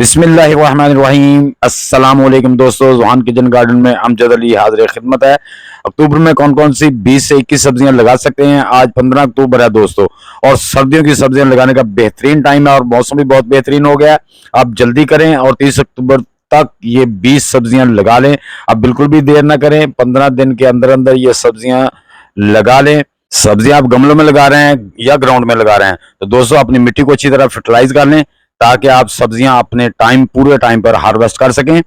बिस्मिल्लाहिर्रहमानिर्रहीम। अस्सलाम वालेकुम दोस्तों, ज़ुहान किचन गार्डन में अमजद अली हाजिर खिदमत है। अक्टूबर में कौन कौन सी 20 से 21 सब्जियां लगा सकते हैं। आज 15 अक्टूबर है दोस्तों, और सर्दियों की सब्जियां लगाने का बेहतरीन टाइम है और मौसम भी बहुत बेहतरीन हो गया है। आप जल्दी करें और 30 अक्टूबर तक ये 20 सब्जियां लगा लें। आप बिल्कुल भी देर ना करें, 15 दिन के अंदर अंदर ये सब्जियां लगा लें। सब्जियां आप गमलों में लगा रहे हैं या ग्राउंड में लगा रहे हैं तो दोस्तों अपनी मिट्टी को अच्छी तरह फर्टिलाइज कर लें, ताकि आप सब्जियां अपने पूरे टाइम पर हार्वेस्ट कर सकें।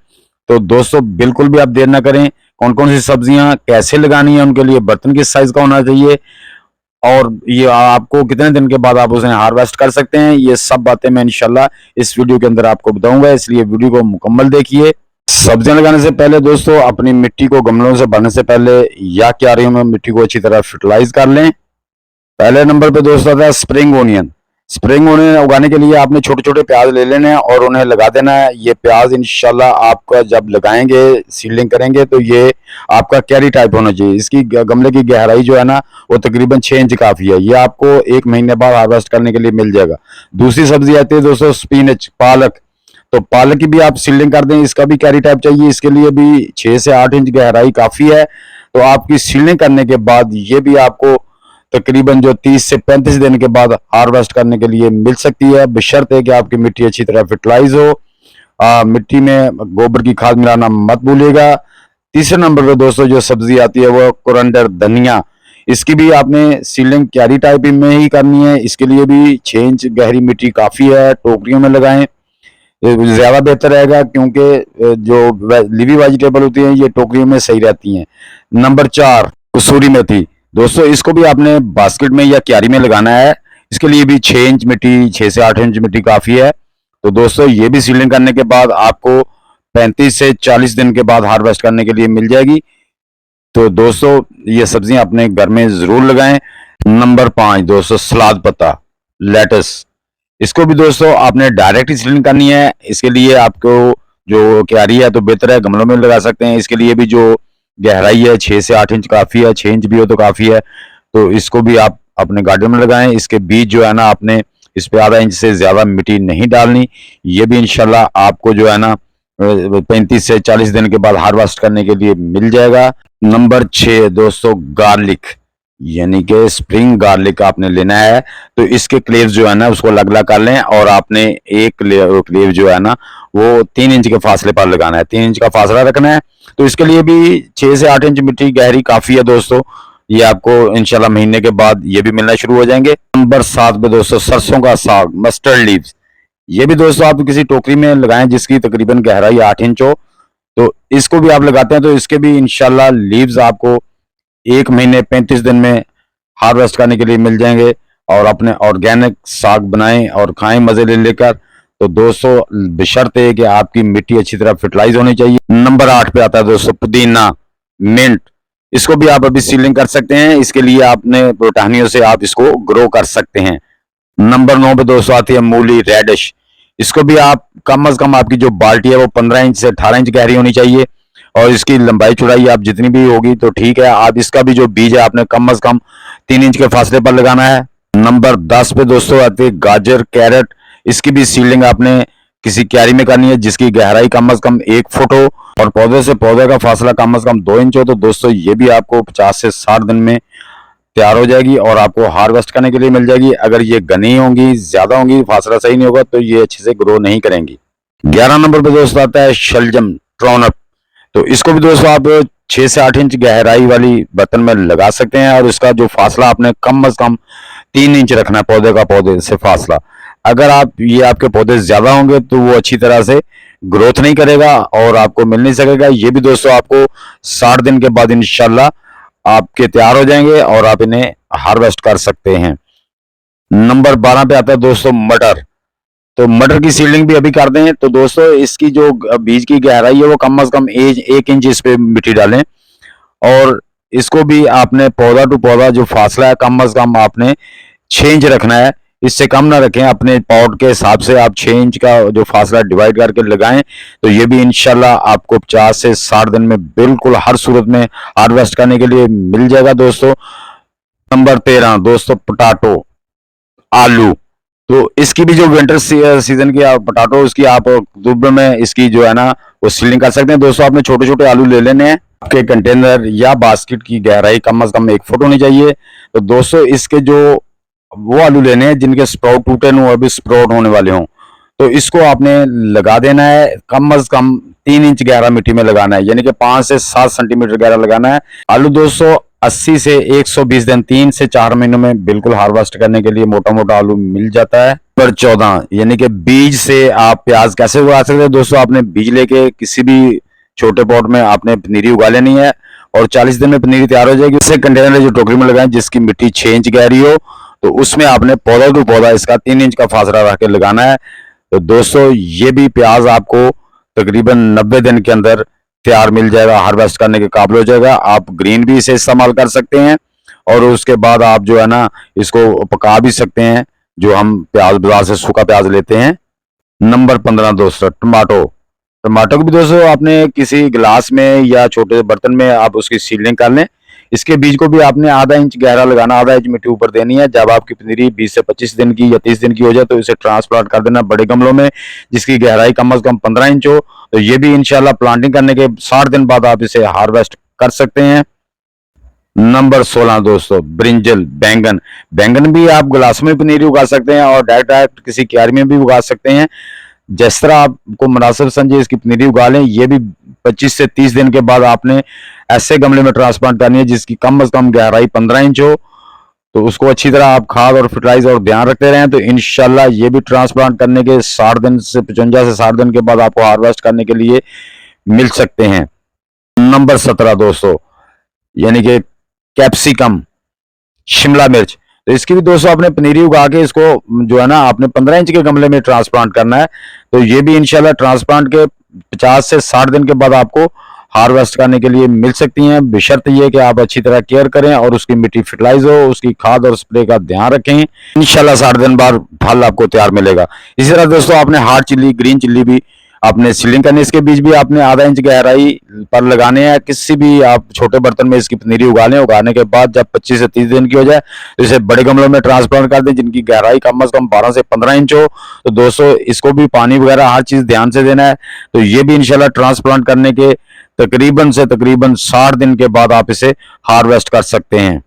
तो दोस्तों बिल्कुल भी आप देर ना करें। कौन कौन सी सब्जियां कैसे लगानी है, उनके लिए बर्तन किस साइज का होना चाहिए, और ये आपको कितने दिन के बाद आप उसे हार्वेस्ट कर सकते हैं, ये सब बातें मैं इंशाल्लाह इस वीडियो के अंदर आपको बताऊंगा, इसलिए वीडियो को मुकम्मल देखिए। सब्जियां लगाने से पहले दोस्तों अपनी मिट्टी को गमलों से भरने से पहले या क्यारियों में मिट्टी को अच्छी तरह फर्टिलाइज कर लें। पहले नंबर पे दोस्तों आता है स्प्रिंग ओनियन। स्प्रिंग ओनियन उगाने के लिए आपने छोटे छोटे प्याज ले लेने हैं और उन्हें लगा देना है। ये प्याज इंशाल्लाह आपका जब लगाएंगे, सीडलिंग करेंगे, तो ये आपका कैरी टाइप होना चाहिए। इसकी गमले की गहराई जो है ना, वो तकरीबन 6 इंच काफी है। ये आपको 1 महीने बाद हार्वेस्ट करने के लिए मिल जाएगा। दूसरी सब्जी आती है दोस्तों स्पिनच, पालक। तो पालक की भी आप सीडलिंग कर दें, इसका भी कैरी टाइप चाहिए। इसके लिए भी 6 से 8 इंच गहराई काफी है। तो आपकी सीडलिंग करने के बाद ये भी आपको तकरीबन जो 30 से 35 दिन के बाद हार्वेस्ट करने के लिए मिल सकती है, बशर्ते कि आपकी मिट्टी अच्छी तरह फर्टिलाइज हो। मिट्टी में गोबर की खाद मिलाना मत भूलिएगा। तीसरे नंबर पर दोस्तों जो सब्जी आती है वो कोरंडर, धनिया। इसकी भी आपने सीलिंग क्यारी टाइप में ही करनी है। इसके लिए भी 6 इंच गहरी मिट्टी काफी है। टोकरियों में लगाएं, ज्यादा बेहतर रहेगा, क्योंकि जो लिवी वेजिटेबल होती है ये टोकरियों में सही रहती हैं। नंबर 4 कसूरी मेथी। दोस्तों इसको भी आपने बास्केट में या क्यारी में लगाना है। इसके लिए भी 6 इंच मिट्टी, 6 से 8 इंच मिट्टी काफी है। तो दोस्तों ये भी सीलिंग करने के बाद आपको 35 से 40 दिन के बाद हार्वेस्ट करने के लिए मिल जाएगी। तो दोस्तों ये सब्जियां अपने घर में जरूर लगाएं। नंबर 5 दोस्तों सलाद पत्ता, लेटस। इसको भी दोस्तों आपने डायरेक्ट ही सीलिंग करनी है। इसके लिए आपको जो क्यारी है तो बेहतर है गमलों में लगा सकते हैं। इसके लिए भी जो गहराई है 6 से 8 इंच काफी है, 6 इंच भी हो तो काफी है। तो इसको भी आप अपने गार्डन में लगाएं। इसके बीज जो है ना, आपने इस पे आधा इंच से ज्यादा मिट्टी नहीं डालनी। ये भी इंशाल्लाह आपको जो है ना 35 से 40 दिन के बाद हार्वेस्ट करने के लिए मिल जाएगा। नंबर 6 दोस्तों गार्लिक, यानी कि स्प्रिंग गार्लिक आपने लेना है। तो इसके क्लेव्स जो है ना उसको अलग अलग कर लें, और आपने एक क्लेव जो है ना वो 3 इंच के फासले पर लगाना है। 3 इंच का फासला रखना है। तो इसके लिए भी 6 से 8 इंच मिट्टी गहरी काफी है दोस्तों। ये आपको इंशाल्लाह महीने के बाद ये भी मिलना शुरू हो जाएंगे। नंबर 7 पे दोस्तों सरसों का साग, मस्टर्ड लीव्स। ये भी दोस्तों आप किसी टोकरी में लगाएं जिसकी तकरीबन गहराई 8 इंच हो। तो इसको भी आप लगाते हैं तो इसके भी इंशाल्लाह लीव्स आपको 1 महीने 35 दिन में हार्वेस्ट करने के लिए मिल जाएंगे। और अपने ऑर्गेनिक साग बनाएं और खाएं मजे ले लेकर। तो दोस्तों बशर्ते कि आपकी मिट्टी अच्छी तरह फर्टिलाइज होनी चाहिए। नंबर 8 पे आता है दोस्तों पुदीना, मिंट। इसको भी आप अभी सीलिंग कर सकते हैं। इसके लिए आपने टहनियों से आप इसको ग्रो कर सकते हैं। नंबर 9 पे दोस्तों आती है मूली, रेडिश। इसको भी आप कम अज कम आपकी जो बाल्टी है वो 15 इंच से 18 इंच गहरी होनी चाहिए, और इसकी लंबाई चौड़ाई आप जितनी भी होगी तो ठीक है। आप इसका भी जो बीज है आपने कम अज कम 3 इंच के फासले पर लगाना है। नंबर 10 पे दोस्तों आती है गाजर, कैरेट। इसकी भी सीलिंग आपने किसी क्यारी में करनी है जिसकी गहराई कम अज कम 1 फुट हो और पौधे से पौधे का फासला कम अज कम 2 इंच हो। तो दोस्तों ये भी आपको 50 से 60 दिन में तैयार हो जाएगी और आपको हार्वेस्ट करने के लिए मिल जाएगी। अगर ये घनी होंगी, ज्यादा होंगी, फासला सही नहीं होगा तो ये अच्छे से ग्रो नहीं करेंगी। 11 नंबर पे दोस्तों आता है शलजम, ट्रोनप। तो इसको भी दोस्तों आप 6 से 8 इंच गहराई वाली बर्तन में लगा सकते हैं, और इसका जो फासला आपने कम अज कम 3 इंच रखना है पौधे का पौधे से फासला। अगर आपके पौधे ज्यादा होंगे तो वो अच्छी तरह से ग्रोथ नहीं करेगा और आपको मिल नहीं सकेगा। ये भी दोस्तों आपको 60 दिन के बाद इंशाल्लाह आपके तैयार हो जाएंगे और आप इन्हें हार्वेस्ट कर सकते हैं। नंबर 12 पे आता है दोस्तों मटर। तो मटर की सीडलिंग भी अभी कर दें। तो दोस्तों इसकी जो बीज की गहराई है वो कम अज कम 1 इंच इस पे मिट्टी डालें, और इसको भी आपने पौधा टू पौधा जो फासला है कम अज कम आपने 6 इंच रखना है। इससे कम ना रखें। अपने पॉट के हिसाब से आप 6 इंच का जो फासला डिवाइड करके लगाएं। तो ये भी इंशाल्लाह आपको 50 से 60 दिन में बिल्कुल हर सूरत में हार्वेस्ट करने के लिए मिल जाएगा दोस्तों। नंबर 13 दोस्तों पोटाटो, आलू। तो इसकी भी जो विंटर सीजन की आप पोटाटो उसकी आप अक्टूबर में इसकी जो है ना वो सीलिंग कर सकते हैं। दोस्तों आपने छोटे छोटे आलू ले लेने हैं। आपके कंटेनर या बास्केट की गहराई कम से कम 1 फुट होनी चाहिए। तो दोस्तों इसके जो वो आलू लेने हैं जिनके स्प्राउट टूटे हों, अभी स्प्राउट होने वाले हों, तो इसको आपने लगा देना है। कम से कम 3 इंच गहरा मिट्टी में लगाना है, यानी कि 5 से 7 सेंटीमीटर गहरा लगाना है। आलू दोस्तों 80 से 120 दिन 3 से 4 महीनों में बिल्कुल हार्वेस्ट करने के लिए मोटा मोटा आलू मिल जाता है। नंबर 14 यानी कि बीज से आप प्याज कैसे उगा सकते हैं। दोस्तों आपने बीज लेके किसी भी छोटे पॉट में आपने पनीरी उगा लेनी है और 40 दिन में पनीरी तैयार हो जाएगी। उससे कंटेनर जो टोकरी में लगाएं जिसकी मिट्टी 6 इंच गहरी हो, तो उसमें आपने पौधा टू पौधा इसका 3 इंच का फासला रख के लगाना है। तो दोस्तों ये भी प्याज आपको तकरीबन 90 दिन के अंदर तैयार मिल जाएगा, हार्वेस्ट करने के काबिल हो जाएगा। आप ग्रीन भी इसे इस्तेमाल कर सकते हैं और उसके बाद आप जो है ना इसको पका भी सकते हैं, जो हम प्याज बाजार से सूखा प्याज लेते हैं। नंबर 15 दोस्तों टमाटो। टमाटो को भी दोस्तों आपने किसी गिलास में या छोटे बर्तन में आप उसकी सीलिंग कर लें। इसके बीज को भी आपने आधा इंच गहरा लगाना, आधा इंच मिट्टी ऊपर देनी है। जब आपकी पनीरी 20 से 25 दिन की या 30 दिन की हो जाए तो इसे ट्रांसप्लांट कर देना बड़े गमलों में जिसकी गहराई कम से कम 15 इंच हो। तो ये भी इंशाल्लाह प्लांटिंग करने के 60 दिन बाद आप इसे हार्वेस्ट कर सकते हैं। नंबर 16 दोस्तों ब्रिंजल बैंगन। बैंगन भी आप गिलास में पनीरी उगा सकते हैं और डायरेक्ट किसी क्यारी में भी उगा सकते हैं। जिस तरह आपको मुनासिब समझे इसकी पनीरी उगा लें। ये भी 25 से 30 दिन के बाद आपने ऐसे गमले में ट्रांसप्लांट करनी है जिसकी कम से कम गहराई 15 इंच हो। तो उसको अच्छी तरह आप खाद और फर्टिलाइजर और ध्यान रखते रहें तो इंशाल्लाह ये भी ट्रांसप्लांट करने के 60 दिन से 55 से 60 दिन के बाद आपको हार्वेस्ट करने के लिए मिल सकते हैं। नंबर 17 दोस्तों यानी कि कैप्सिकम, शिमला मिर्च। तो इसकी भी दोस्तों आपने पनीरी उगा के इसको जो है ना आपने 15 इंच के गमले में ट्रांसप्लांट करना है। तो ये भी इंशाल्लाह ट्रांसप्लांट के 50 से 60 दिन के बाद आपको हार्वेस्ट करने के लिए मिल सकती हैं, बशर्त ये कि आप अच्छी तरह केयर करें और उसकी मिट्टी फर्टिलाइज हो, उसकी खाद और स्प्रे का ध्यान रखें। इंशाल्लाह 60 दिन बाद फल आपको तैयार मिलेगा। इसी तरह दोस्तों आपने हार्ड चिल्ली, ग्रीन चिल्ली भी आपने सीलिंग करनी है। इसके बीज भी आपने आधा इंच गहराई पर लगाने हैं। किसी भी आप छोटे बर्तन में इसकी पनीरी उगा लें। उगाने के बाद जब 25 से 30 दिन की हो जाए तो इसे बड़े गमलों में ट्रांसप्लांट कर दें जिनकी गहराई कम से कम 12 से 15 इंच हो। तो दोस्तों इसको भी पानी वगैरह हर चीज ध्यान से देना है। तो ये भी इंशाल्लाह ट्रांसप्लांट करने के तकरीबन से तकरीबन 60 दिन के बाद आप इसे हार्वेस्ट कर सकते हैं।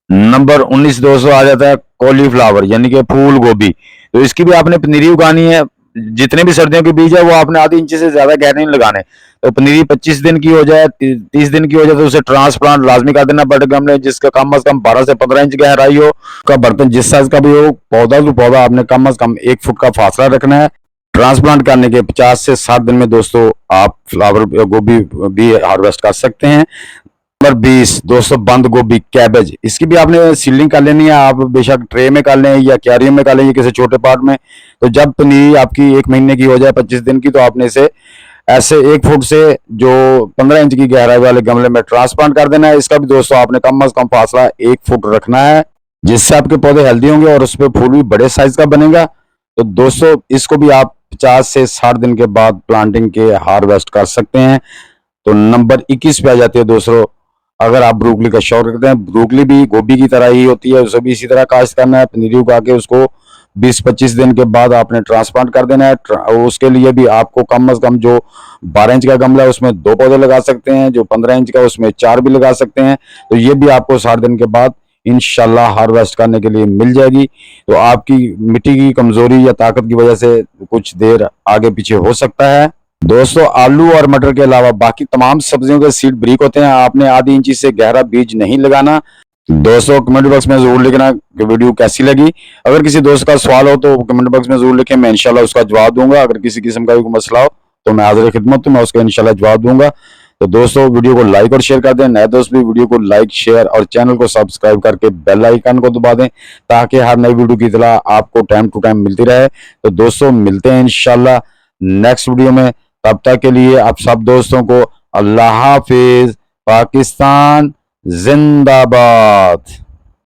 नंबर 19 दोस्तों आ जाता है कॉलीफ्लावर यानी कि फूल गोभी। तो इसकी भी आपने पनीरी उगानी है। जितने भी सर्दियों के बीज है वो आपने आधी इंच से ज्यादा गहरे नहीं लगाने। तो पनीरी 25 दिन की हो जाए, 30 दिन की हो जाए तो उसे ट्रांसप्लांट लाजमी कर देना बड़े गमले जिसका कम से कम 12 से 15 इंच गहराई हो। का बर्तन जिस साइज का भी हो, पौधा तो पौधा आपने कम से कम 1 फुट का फासला रखना है। ट्रांसप्लांट करने के 50 से 60 दिन में दोस्तों आप फ्लावर गोभी भी हार्वेस्ट कर सकते हैं। नंबर 20 दोस्तों बंद गोभी, कैबेज। इसकी भी आपने सीलिंग कर लेनी है। आप बेशक ट्रे में कर लें या क्यारी में कर लें या किसी छोटे पार्ट में। तो जब पनीरी आपकी 1 महीने की हो जाए, 25 दिन की, तो आपने इसे ऐसे 1 फुट से जो 15 इंच की गहराई वाले गमले में ट्रांसप्लांट कर देना है। इसका भी दोस्तों आपने कम से कम फासला 1 फुट रखना है जिससे आपके पौधे हेल्दी होंगे और उस पर फूल भी बड़े साइज का बनेगा। तो दोस्तों इसको भी आप 50 से 60 दिन के बाद प्लांटिंग के हार्वेस्ट कर सकते हैं। तो नंबर 21 पे आ जाती है दोस्तों, अगर आप ब्रोकली का शौक रखते हैं, ब्रोकली भी गोभी की तरह ही होती है, उसे भी इसी तरह काश्त करना है। पनीरी उगा के उसको 20-25 दिन के बाद आपने ट्रांसप्लांट कर देना है। उसके लिए भी आपको कम से कम जो 12 इंच का गमला है उसमें 2 पौधे लगा सकते हैं, जो 15 इंच का उसमें 4 भी लगा सकते हैं। तो ये भी आपको 60 दिन के बाद इंशाल्लाह हार्वेस्ट करने के लिए मिल जाएगी। तो आपकी मिट्टी की कमजोरी या ताकत की वजह से कुछ देर आगे पीछे हो सकता है। दोस्तों आलू और मटर के अलावा बाकी तमाम सब्जियों के सीड ब्रीक होते हैं। आपने आधी इंची से गहरा बीज नहीं लगाना। दोस्तों कमेंट बॉक्स में जरूर लिखना कि वीडियो कैसी लगी। अगर किसी दोस्त का सवाल हो तो कमेंट बॉक्स में जरूर लिखें, मैं इंशाल्लाह उसका जवाब दूंगा। अगर किसी किस्म का भी कोई मसला हो तो मैं हाजिर खिदमत हूं, मैं उसका इंशाल्लाह जवाब दूंगा। तो दोस्तों वीडियो को लाइक और शेयर कर दें। नए दोस्त भी वीडियो को लाइक, शेयर और चैनल को सब्सक्राइब करके बेल आइकन को दबा दें ताकि हर नई वीडियो की इत्तला आपको टाइम टू टाइम मिलती रहे। तो दोस्तों मिलते हैं इंशाल्लाह नेक्स्ट वीडियो में। तब तक के लिए आप सब दोस्तों को अल्लाह हाफिज। पाकिस्तान जिंदाबाद।